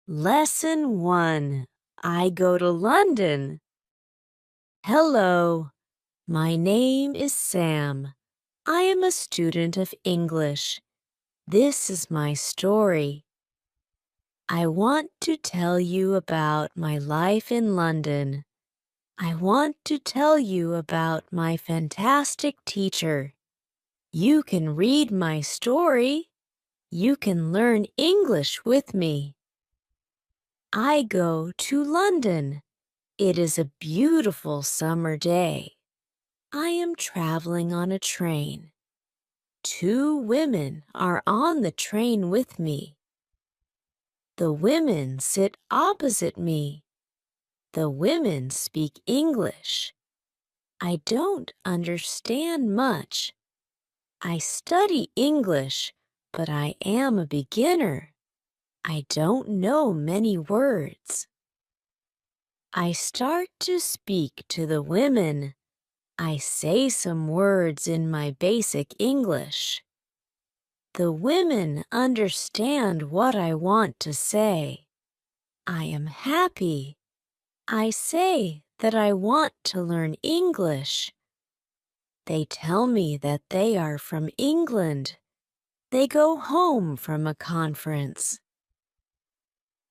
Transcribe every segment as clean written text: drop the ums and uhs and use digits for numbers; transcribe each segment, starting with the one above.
Lesson 1. I go to London. Hello, my name is Sam. I am a student of English. This is my story. I want to tell you about my life in London. I want to tell you about my fantastic teacher. You can read my story. You can learn English with me. I go to London. It is a beautiful summer day. I am traveling on a train. 2 women are on the train with me. The women sit opposite me. The women speak English. I don't understand much. I study English, but I am a beginner. I don't know many words. I start to speak to the women. I say some words in my basic English. The women understand what I want to say. I am happy. I say that I want to learn English. They tell me that they are from England. They go home from a conference.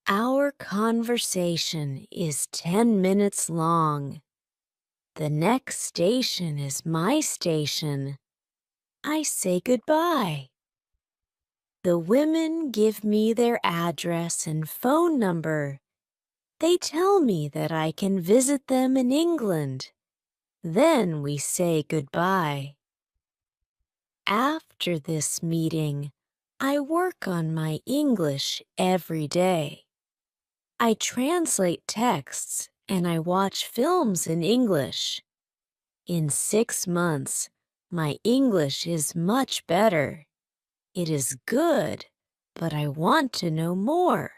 Our conversation is 10 minutes long. The next station is my station. I say goodbye. The women give me their address and phone number. They tell me that I can visit them in England. Then we say goodbye. After this meeting, I work on my English every day. I translate texts and I watch films in English. In 6 months, my English is much better. It is good, but I want to know more.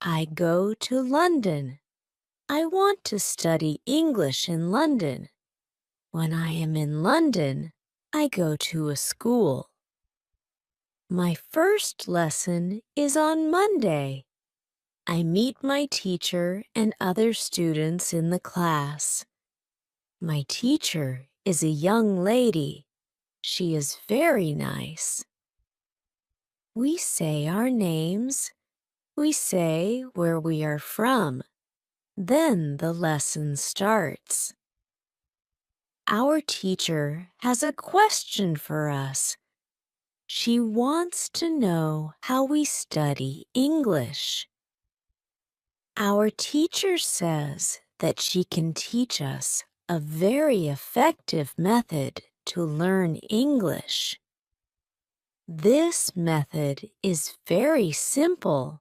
I go to London. I want to study English in London. When I am in London, I go to a school. My first lesson is on Monday. I meet my teacher and other students in the class. My teacher is a young lady. She is very nice. We say our names. We say where we are from. Then the lesson starts. Our teacher has a question for us. She wants to know how we study English. Our teacher says that she can teach us a very effective method to learn English. This method is very simple.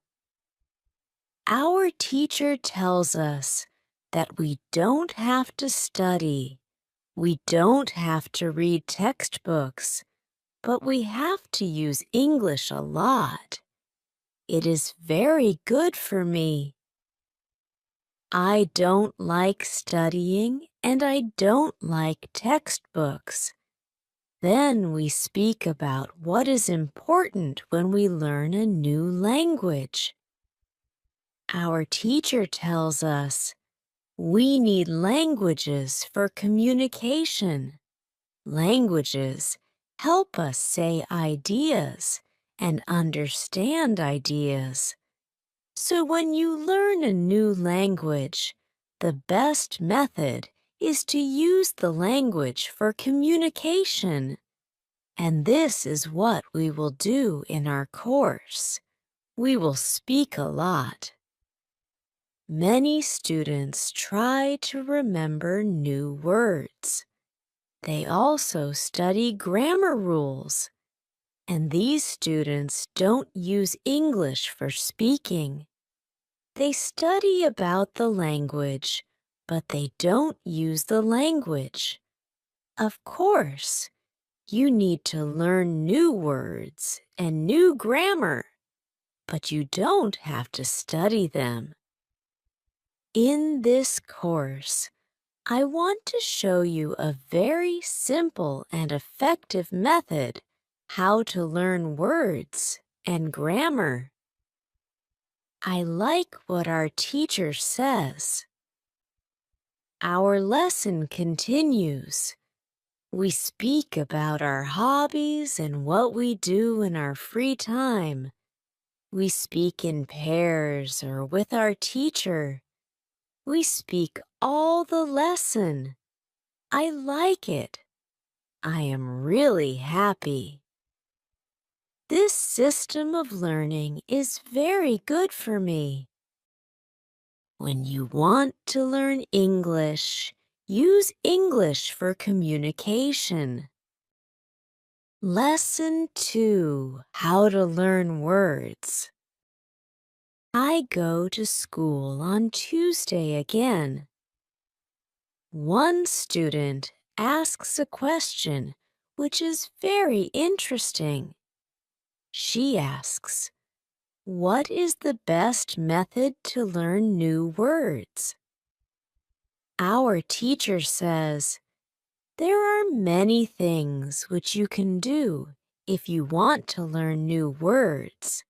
Our teacher tells us that we don't have to study. We don't have to read textbooks, but we have to use English a lot. It is very good for me. I don't like studying and I don't like textbooks. Then we speak about what is important when we learn a new language. Our teacher tells us we need languages for communication. Languages help us say ideas and understand ideas. So when you learn a new language, the best method is to use the language for communication. And this is what we will do in our course. We will speak a lot. Many students try to remember new words. They also study grammar rules. And these students don't use English for speaking. They study about the language, but they don't use the language. Of course, you need to learn new words and new grammar, but you don't have to study them. In this course, I want to show you a very simple and effective method how to learn words and grammar. I like what our teacher says. Our lesson continues. We speak about our hobbies and what we do in our free time. We speak in pairs or with our teacher. We speak all the lesson. I like it. I am really happy. This system of learning is very good for me. When you want to learn English, use English for communication. Lesson 2. How to learn words. I go to school on Tuesday again. One student asks a question which is very interesting. She asks, "What is the best method to learn new words?" Our teacher says, "There are many things which you can do if you want to learn new words.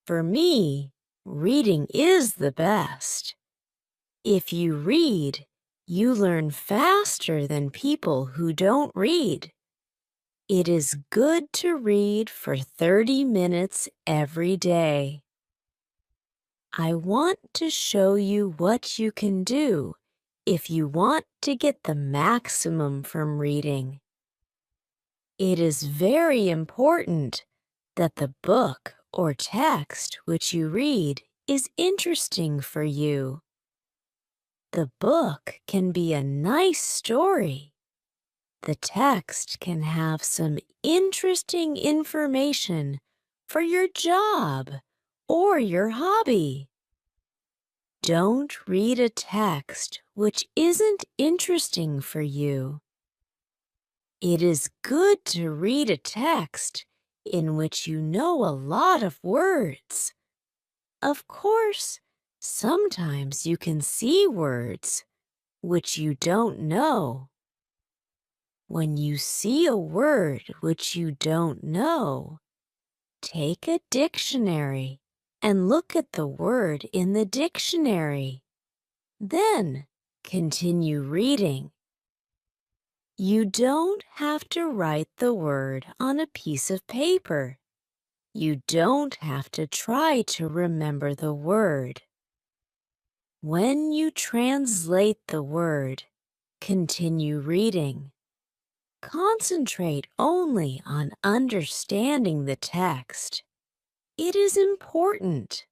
For me, reading is the best. If you read, you learn faster than people who don't read. It is good to read for 30 minutes every day." I want to show you what you can do if you want to get the maximum from reading. It is very important that the book or text which you read is interesting for you. The book can be a nice story. The text can have some interesting information for your job or your hobby. Don't read a text which isn't interesting for you. It is good to read a text in which you know a lot of words. Of course, sometimes you can see words which you don't know. When you see a word which you don't know, take a dictionary and look at the word in the dictionary. Then continue reading. You don't have to write the word on a piece of paper. You don't have to try to remember the word. When you translate the word, continue reading. Concentrate only on understanding the text. It is important.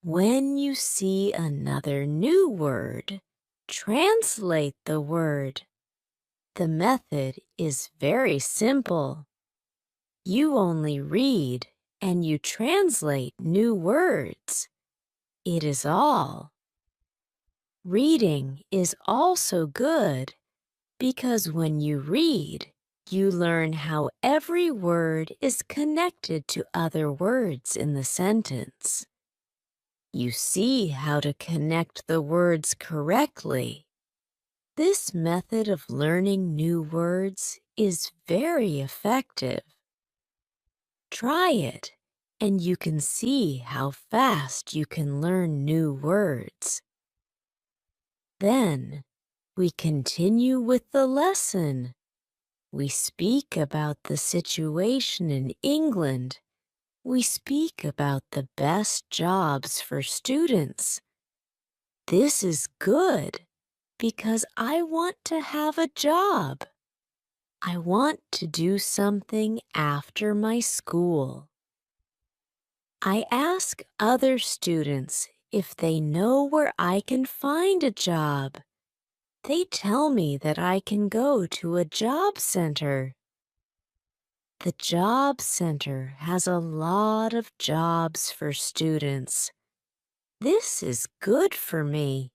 When you see another new word, translate the word. The method is very simple. You only read and you translate new words. It is all. Reading is also good because when you read, you learn how every word is connected to other words in the sentence. You see how to connect the words correctly. This method of learning new words is very effective. Try it, and you can see how fast you can learn new words. Then, we continue with the lesson. We speak about the situation in England. We speak about the best jobs for students. This is good because I want to have a job. I want to do something after my school. I ask other students if they know where I can find a job. They tell me that I can go to a job center. The job center has a lot of jobs for students. This is good for me.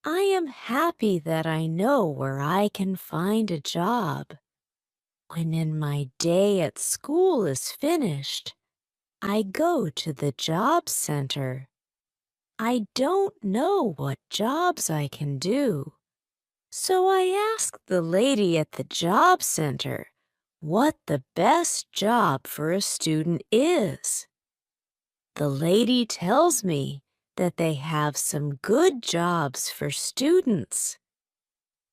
I am happy that I know where I can find a job. When my day at school is finished, I go to the job center. I don't know what jobs I can do, so I ask the lady at the job center what the best job for a student is. The lady tells me that they have some good jobs for students.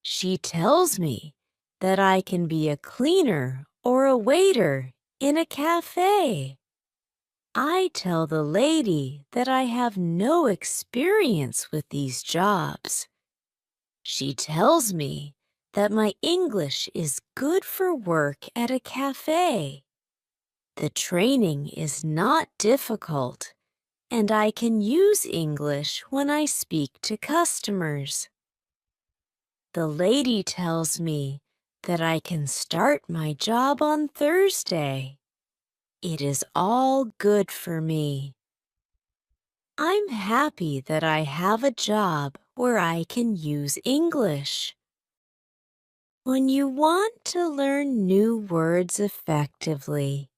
She tells me that I can be a cleaner or a waiter in a cafe. I tell the lady that I have no experience with these jobs. She tells me that my English is good for work at a cafe. The training is not difficult, and I can use English when I speak to customers. The lady tells me that I can start my job on Thursday. It is all good for me. I'm happy that I have a job where I can use English. When you want to learn new words effectively,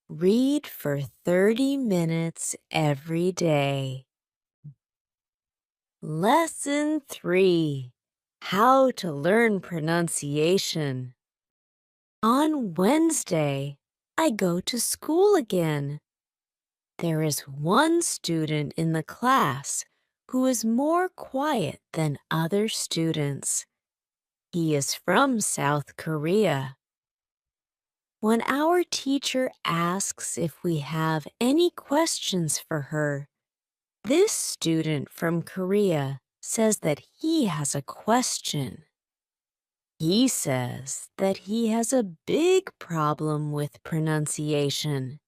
read for 30 minutes every day. Lesson 3. How to learn pronunciation. On Wednesday, I go to school again. There is one student in the class who is more quiet than other students. He is from South Korea. When our teacher asks if we have any questions for her, this student from Korea says that he has a question. He says that he has a big problem with pronunciation.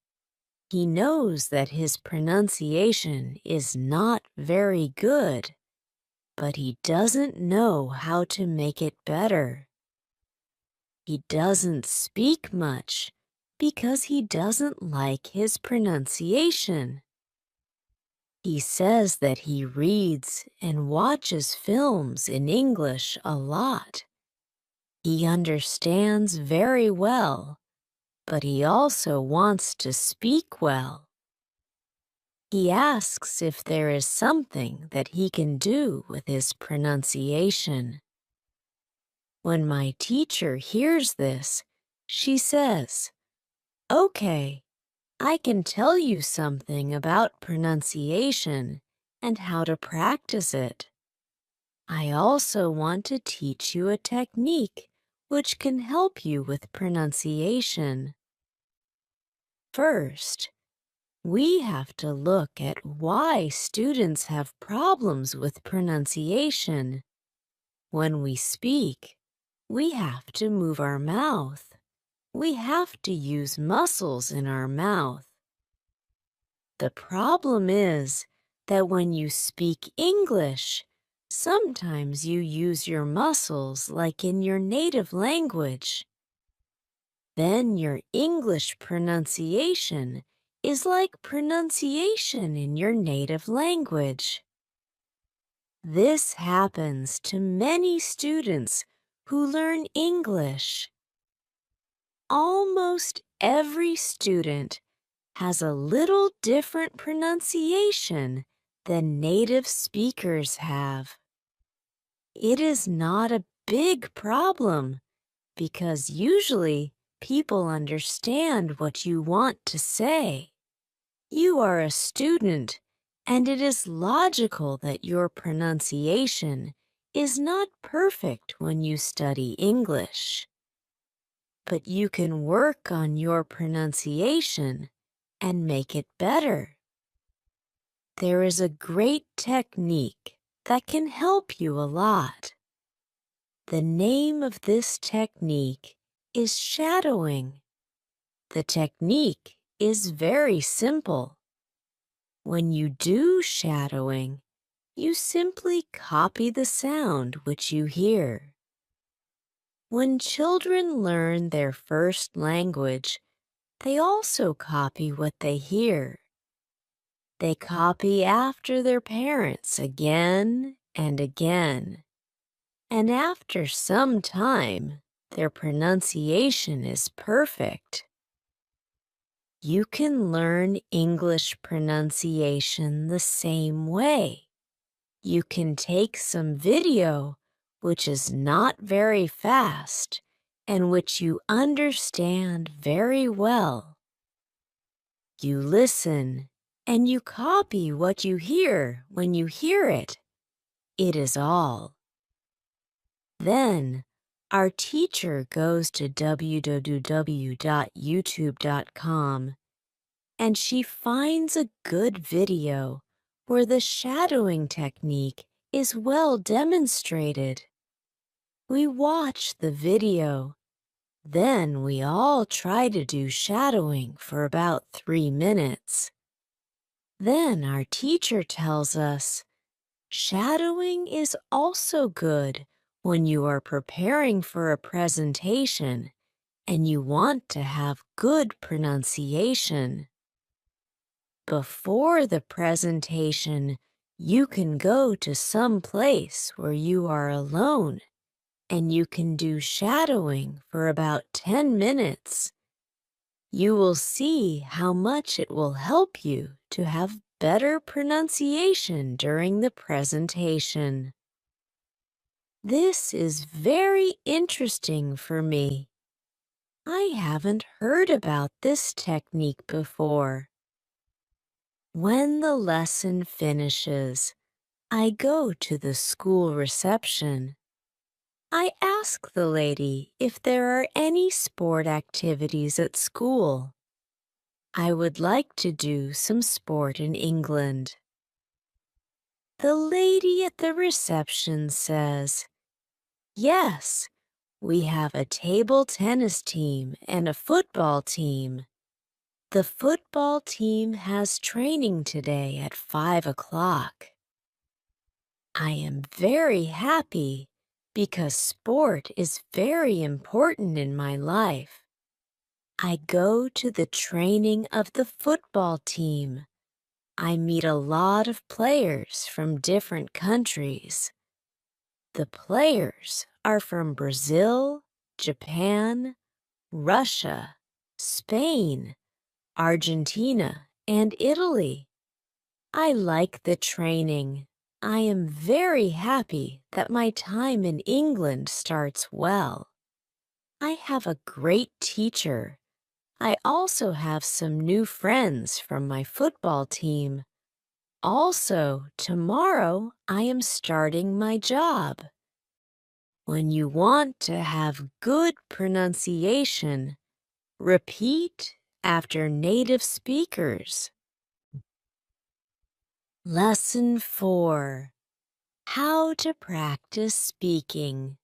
He knows that his pronunciation is not very good, but he doesn't know how to make it better. He doesn't speak much because he doesn't like his pronunciation. He says that he reads and watches films in English a lot. He understands very well, but he also wants to speak well. He asks if there is something that he can do with his pronunciation. When my teacher hears this, she says, "Okay, I can tell you something about pronunciation and how to practice it. I also want to teach you a technique which can help you with pronunciation. First, we have to look at why students have problems with pronunciation. When we speak, we have to move our mouth. We have to use muscles in our mouth. The problem is that when you speak English, sometimes you use your muscles like in your native language. Then your English pronunciation is like pronunciation in your native language. This happens to many students who learn English. Almost every student has a little different pronunciation than native speakers have. It is not a big problem because usually people understand what you want to say. You are a student, and it is logical that your pronunciation is not perfect when you study English. But you can work on your pronunciation and make it better. There is a great technique that can help you a lot. The name of this technique is shadowing. The technique is very simple. When you do shadowing, you simply copy the sound which you hear. When children learn their first language, they also copy what they hear. They copy after their parents again and again. And after some time, their pronunciation is perfect. You can learn English pronunciation the same way. You can take some video which is not very fast and which you understand very well. You listen and you copy what you hear when you hear it. It is all. Then, our teacher goes to www.youtube.com and she finds a good video where the shadowing technique is well demonstrated. We watch the video. Then we all try to do shadowing for about 3 minutes. Then our teacher tells us, shadowing is also good when you are preparing for a presentation and you want to have good pronunciation. Before the presentation, you can go to some place where you are alone and you can do shadowing for about 10 minutes. You will see how much it will help you to have better pronunciation during the presentation. This is very interesting for me. I haven't heard about this technique before. When the lesson finishes, I go to the school reception. I ask the lady if there are any sport activities at school. I would like to do some sport in England. The lady at the reception says, yes, we have a table tennis team and a football team. The football team has training today at 5 o'clock. I am very happy because sport is very important in my life. I go to the training of the football team. I meet a lot of players from different countries. The players are from Brazil, Japan, Russia, Spain, Argentina, and Italy. I like the training. I am very happy that my time in England starts well. I have a great teacher. I also have some new friends from my football team. Also, tomorrow I am starting my job. When you want to have good pronunciation, repeat after native speakers. Lesson 4. How to practice speaking.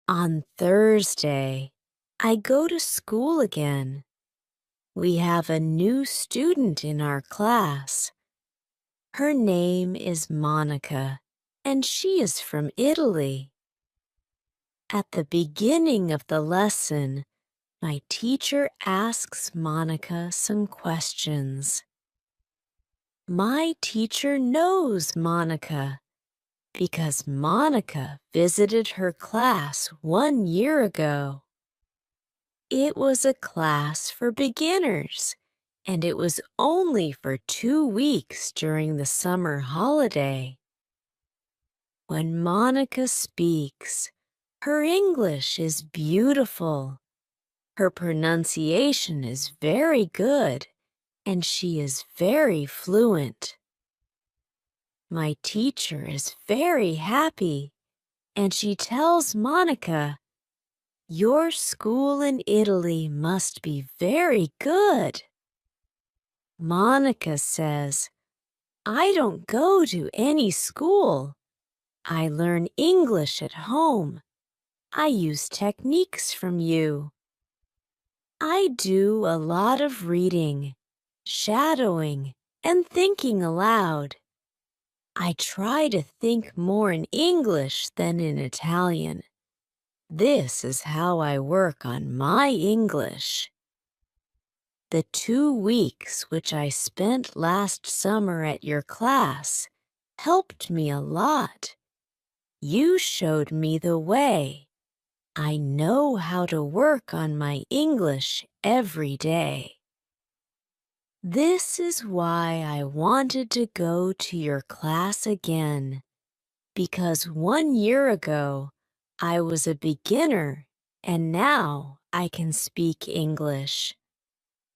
On Thursday, I go to school again. We have a new student in our class. Her name is Monica, and she is from Italy. At the beginning of the lesson, my teacher asks Monica some questions. My teacher knows Monica because Monica visited her class 1 year ago. It was a class for beginners, and it was only for 2 weeks during the summer holiday. When Monica speaks, her English is beautiful. Her pronunciation is very good, and she is very fluent. My teacher is very happy, and she tells Monica, your school in Italy must be very good. Monica says, I don't go to any school. I learn English at home. I use techniques from you. I do a lot of reading, shadowing, and thinking aloud. I try to think more in English than in Italian. This is how I work on my English. The 2 weeks which I spent last summer at your class helped me a lot. You showed me the way. I know how to work on my English every day. This is why I wanted to go to your class again, because 1 year ago I was a beginner and now I can speak English.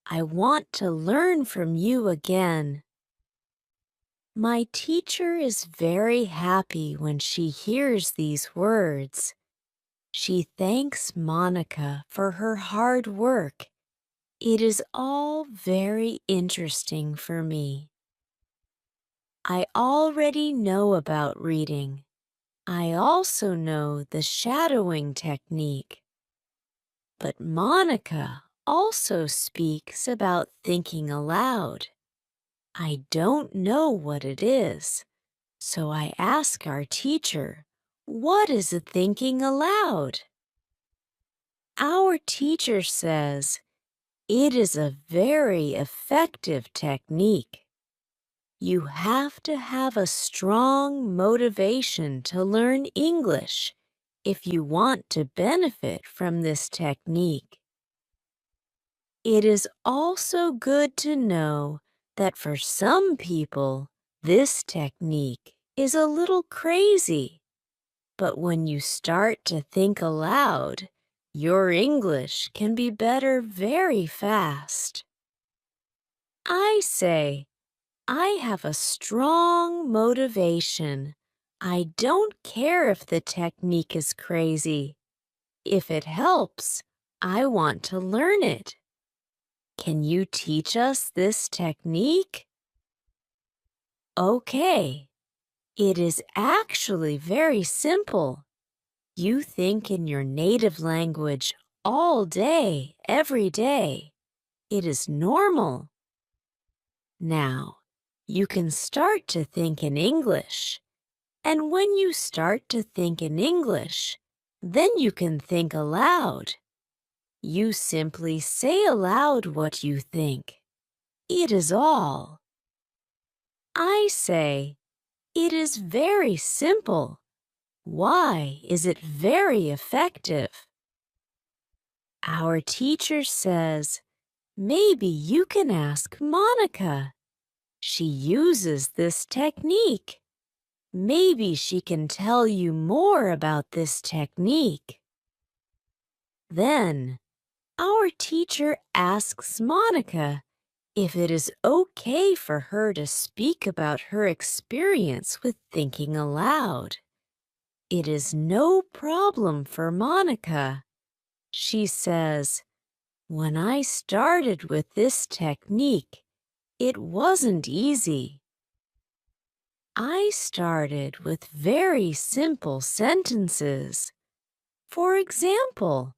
I want to learn from you again. My teacher is very happy when she hears these words. She thanks Monica for her hard work. It is all very interesting for me. I already know about reading. I also know the shadowing technique. But Monica also speaks about thinking aloud. I don't know what it is, so I ask our teacher, what is a thinking aloud? Our teacher says, it is a very effective technique. You have to have a strong motivation to learn English if you want to benefit from this technique. It is also good to know that for some people, this technique is a little crazy. But when you start to think aloud, your English can be better very fast. I say, I have a strong motivation. I don't care if the technique is crazy. If it helps, I want to learn it. Can you teach us this technique? Okay. It is actually very simple. You think in your native language all day, every day. It is normal. Now, you can start to think in English. And when you start to think in English, then you can think aloud. You simply say aloud what you think. It is all. I say, it is very simple. Why is it very effective? Our teacher says, maybe you can ask Monica. She uses this technique. Maybe she can tell you more about this technique. Then, our teacher asks Monica if it is okay for her to speak about her experience with thinking aloud. It is no problem for Monica. She says, when I started with this technique, it wasn't easy. I started with very simple sentences. For example,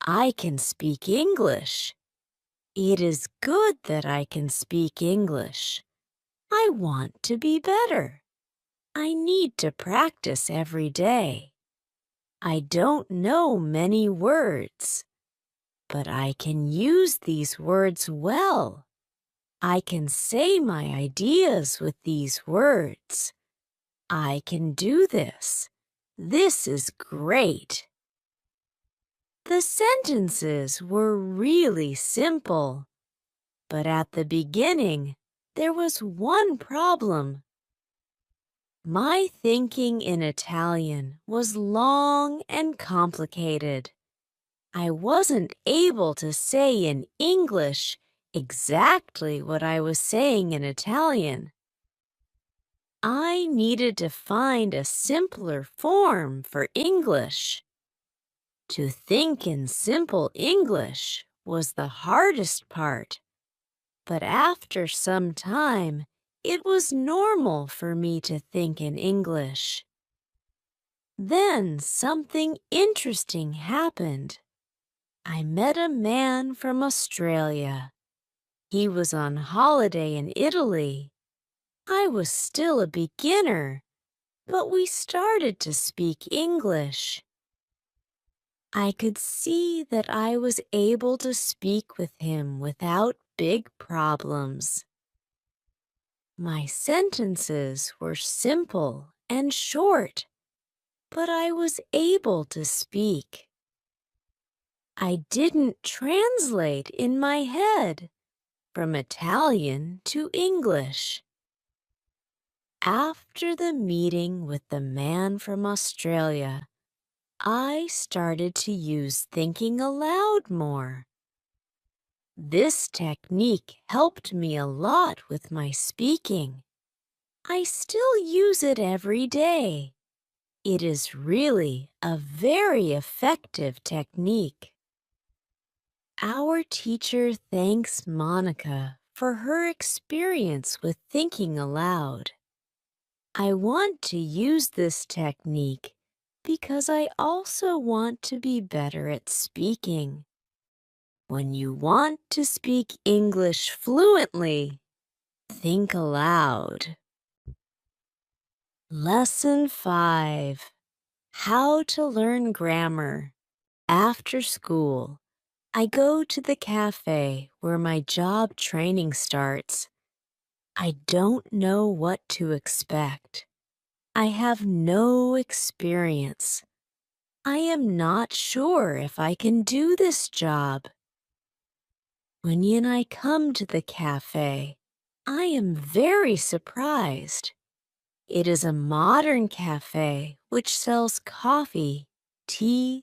I can speak English. It is good that I can speak English. I want to be better. I need to practice every day. I don't know many words, but I can use these words well. I can say my ideas with these words. I can do this. This is great. The sentences were really simple, but at the beginning, there was one problem. My thinking in Italian was long and complicated. I wasn't able to say in English exactly what I was saying in Italian. I needed to find a simpler form for English. To think in simple English was the hardest part, but after some time, it was normal for me to think in English. Then something interesting happened. I met a man from Australia. He was on holiday in Italy. I was still a beginner, but we started to speak English. I could see that I was able to speak with him without big problems. My sentences were simple and short, but I was able to speak. I didn't translate in my head from Italian to English. After the meeting with the man from Australia, I started to use thinking aloud more. This technique helped me a lot with my speaking. I still use it every day. It is really a very effective technique. Our teacher thanks Monica for her experience with thinking aloud. I want to use this technique because I also want to be better at speaking. When you want to speak English fluently, think aloud. Lesson 5. How to learn grammar. After school, I go to the cafe where my job training starts. I don't know what to expect. I have no experience. I am not sure if I can do this job. When and I come to the cafe, I am very surprised. It is a modern cafe which sells coffee, tea,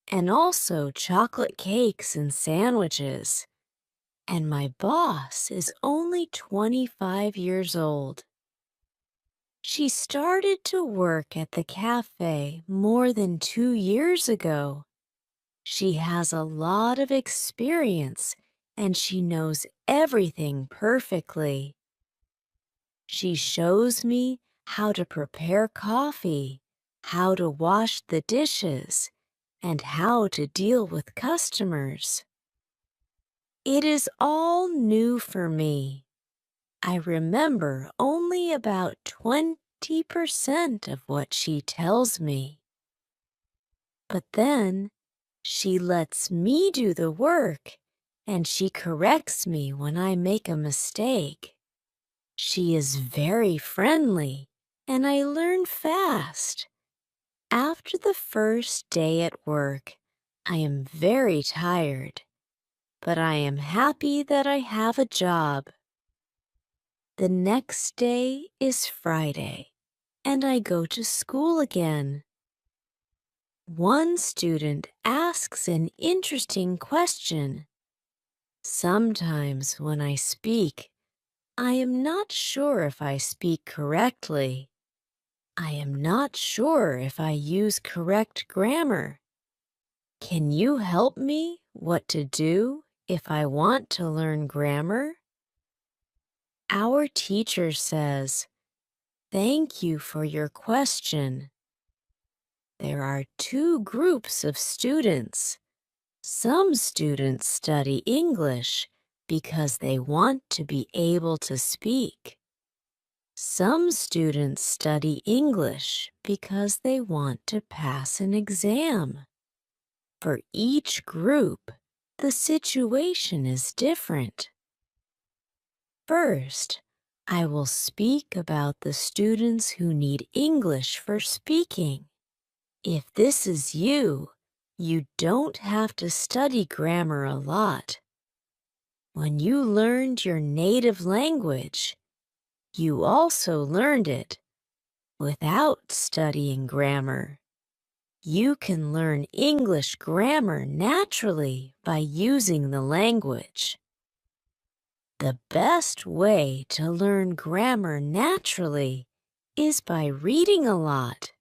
and also chocolate cakes and sandwiches. And my boss is only 25 years old. She started to work at the cafe more than 2 years ago. She has a lot of experience and she knows everything perfectly. She shows me how to prepare coffee, how to wash the dishes, and how to deal with customers. It is all new for me. I remember only about 20% of what she tells me. But then she lets me do the work and she corrects me when I make a mistake. She is very friendly and I learn fast. After the first day at work, I am very tired, but I am happy that I have a job. The next day is Friday, and I go to school again. One student asks an interesting question. Sometimes when I speak, I am not sure if I speak correctly. I am not sure if I use correct grammar. Can you help me what to do if I want to learn grammar? Our teacher says, "Thank you for your question." There are two groups of students. Some students study English because they want to be able to speak. Some students study English because they want to pass an exam. For each group, the situation is different. First, I will speak about the students who need English for speaking. If this is you, you don't have to study grammar a lot. When you learned your native language, you also learned it without studying grammar. You can learn English grammar naturally by using the language. The best way to learn grammar naturally is by reading a lot.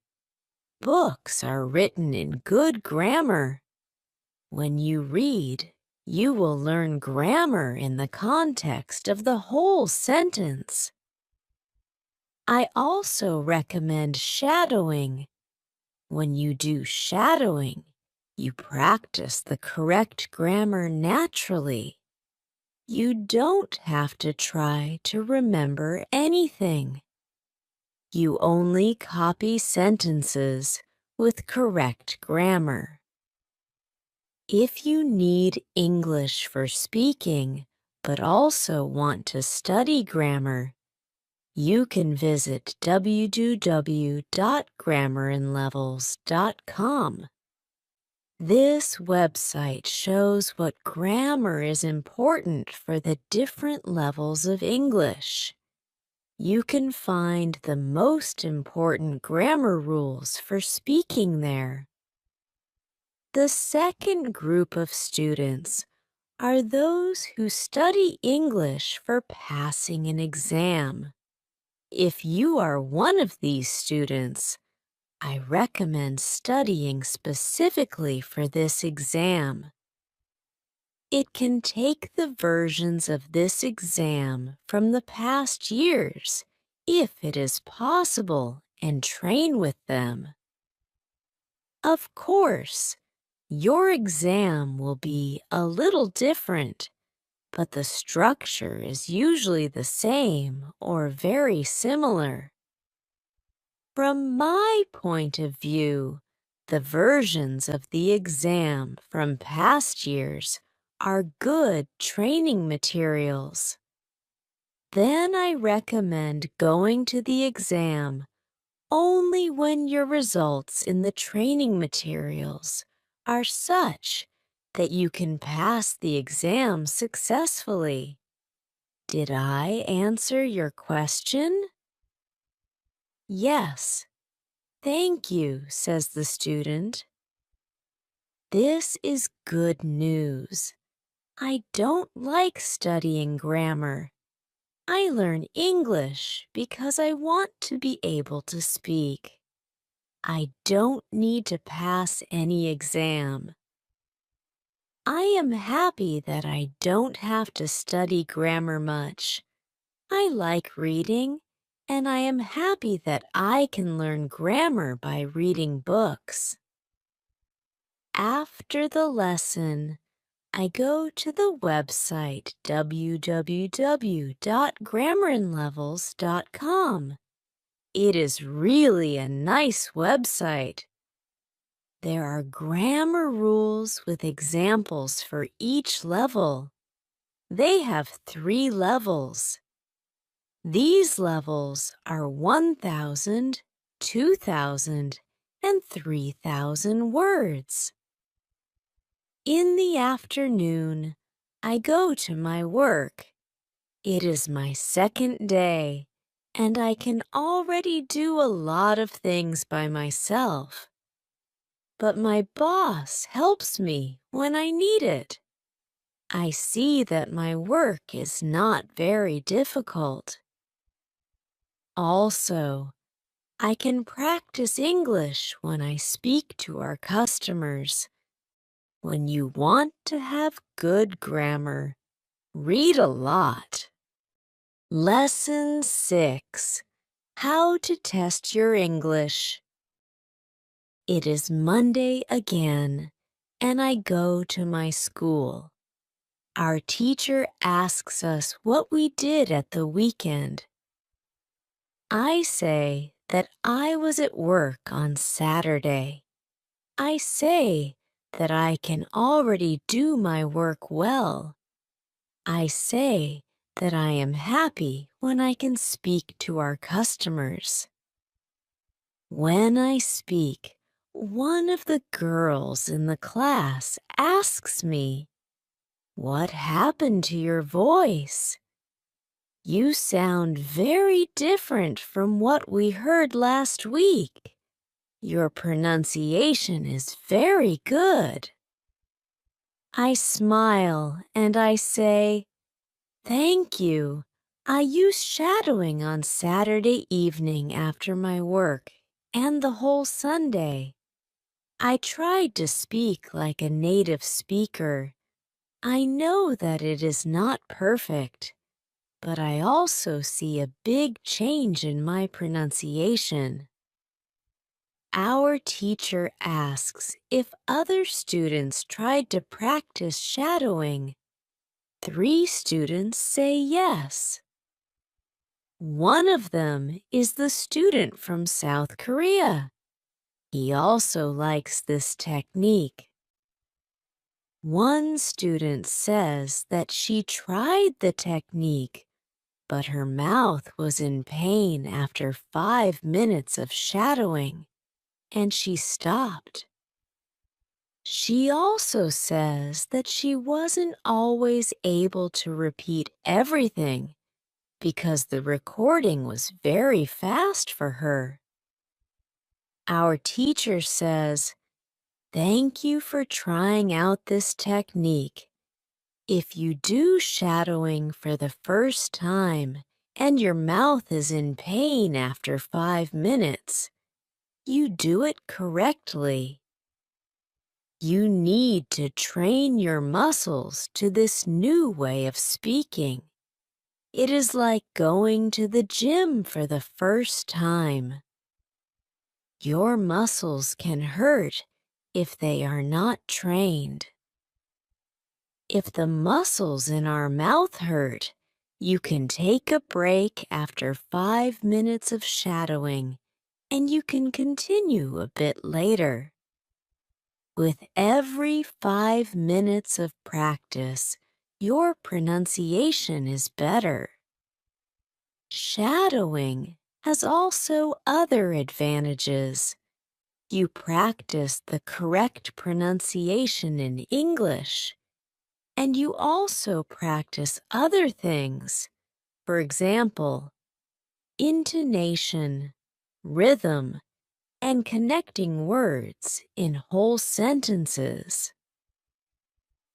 Books are written in good grammar. When you read, you will learn grammar in the context of the whole sentence. I also recommend shadowing. When you do shadowing, you practice the correct grammar naturally. You don't have to try to remember anything. You only copy sentences with correct grammar. If you need English for speaking, but also want to study grammar, you can visit www.grammarinlevels.com. This website shows what grammar is important for the different levels of English. You can find the most important grammar rules for speaking there. The second group of students are those who study English for passing an exam. If you are one of these students, I recommend studying specifically for this exam. It can take the versions of this exam from the past years, if it is possible, and train with them. Of course, your exam will be a little different, but the structure is usually the same or very similar. From my point of view, the versions of the exam from past years are good training materials. Then I recommend going to the exam only when your results in the training materials are such that you can pass the exam successfully. Did I answer your question? Yes. Thank you, says the student. This is good news. I don't like studying grammar. I learn English because I want to be able to speak. I don't need to pass any exam. I am happy that I don't have to study grammar much. I like reading, and I am happy that I can learn grammar by reading books. After the lesson, I go to the website www.grammarinlevels.com. It is really a nice website. There are grammar rules with examples for each level. They have 3 levels. These levels are 1,000, 2,000, and 3,000 words. In the afternoon, I go to my work. It is my second day, and I can already do a lot of things by myself. But my boss helps me when I need it. I see that my work is not very difficult. Also, I can practice English when I speak to our customers. When you want to have good grammar, read a lot. Lesson 6. How to test your English. It is Monday again, and I go to my school. Our teacher asks us what we did at the weekend. I say that I was at work on Saturday. I say that I can already do my work well. I say that I am happy when I can speak to our customers. When I speak, one of the girls in the class asks me, "What happened to your voice? You sound very different from what we heard last week. Your pronunciation is very good." I smile and I say, "Thank you. I used shadowing on Saturday evening after my work and the whole Sunday. I tried to speak like a native speaker. I know that it is not perfect, but I also see a big change in my pronunciation." Our teacher asks if other students tried to practice shadowing. 3 students say yes. One of them is the student from South Korea. He also likes this technique. One student says that she tried the technique, but her mouth was in pain after 5 minutes of shadowing, and she stopped. She also says that she wasn't always able to repeat everything because the recording was very fast for her. Our teacher says, "Thank you for trying out this technique. If you do shadowing for the first time and your mouth is in pain after 5 minutes, you do it correctly. You need to train your muscles to this new way of speaking. It is like going to the gym for the first time. Your muscles can hurt if they are not trained. If the muscles in our mouth hurt, you can take a break after 5 minutes of shadowing, and you can continue a bit later. With every 5 minutes of practice, your pronunciation is better. Shadowing has also other advantages. You practice the correct pronunciation in English, and you also practice other things. For example, intonation, rhythm, and connecting words in whole sentences.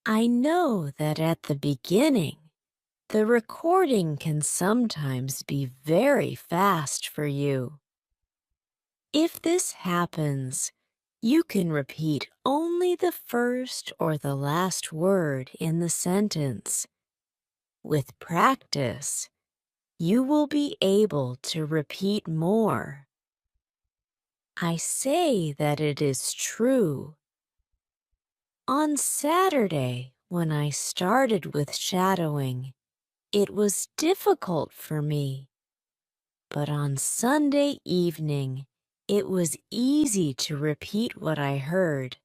I know that at the beginning, the recording can sometimes be very fast for you. If this happens, you can repeat only the first or the last word in the sentence. With practice, you will be able to repeat more. I say that it is true. On Saturday, when I started with shadowing, it was difficult for me. But on Sunday evening, it was easy to repeat what I heard.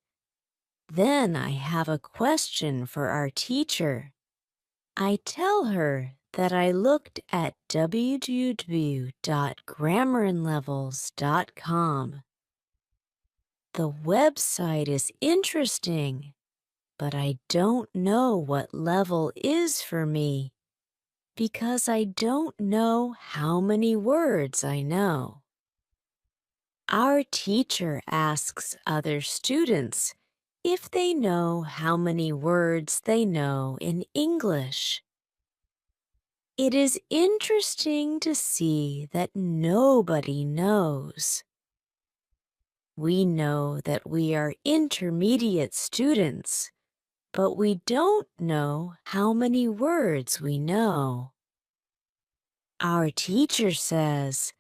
Then I have a question for our teacher. I tell her that I looked at www.grammarinlevels.com. The website is interesting, but I don't know what level is for me because I don't know how many words I know. Our teacher asks other students if they know how many words they know in English. It is interesting to see that nobody knows. We know that we are intermediate students, but we don't know how many words we know. Our teacher says,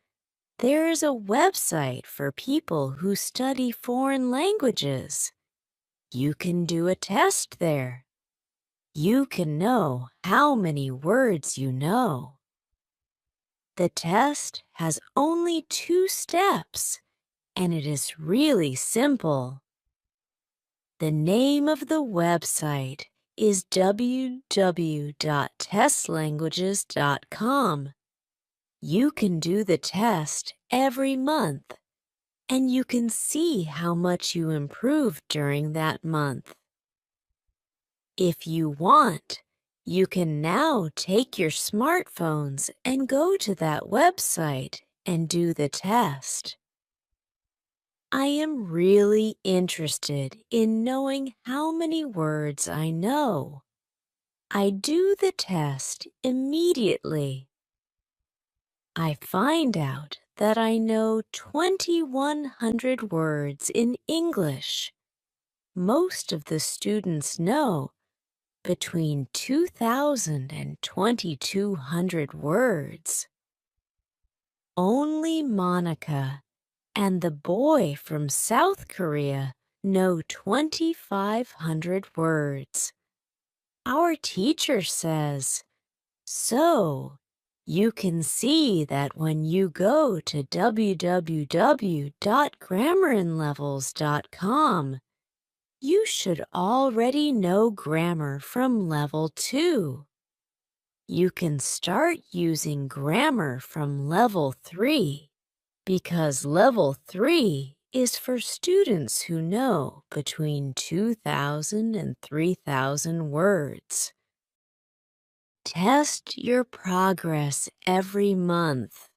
there is a website for people who study foreign languages. You can do a test there. You can know how many words you know. The test has only 2 steps, and it is really simple. The name of the website is www.testlanguages.com. You can do the test every month, and you can see how much you improved during that month. If you want, you can now take your smartphones and go to that website and do the test. I am really interested in knowing how many words I know. I do the test immediately. I find out that I know 2,100 words in English. Most of the students know between 2,000 and 2,200 words. Only Monica and the boy from South Korea know 2,500 words. Our teacher says, so you can see that when you go to www.grammarinlevels.com, you should already know grammar from level 2. You can start using grammar from level 3 because level 3 is for students who know between 2,000 and 3,000 words. Test your progress every month.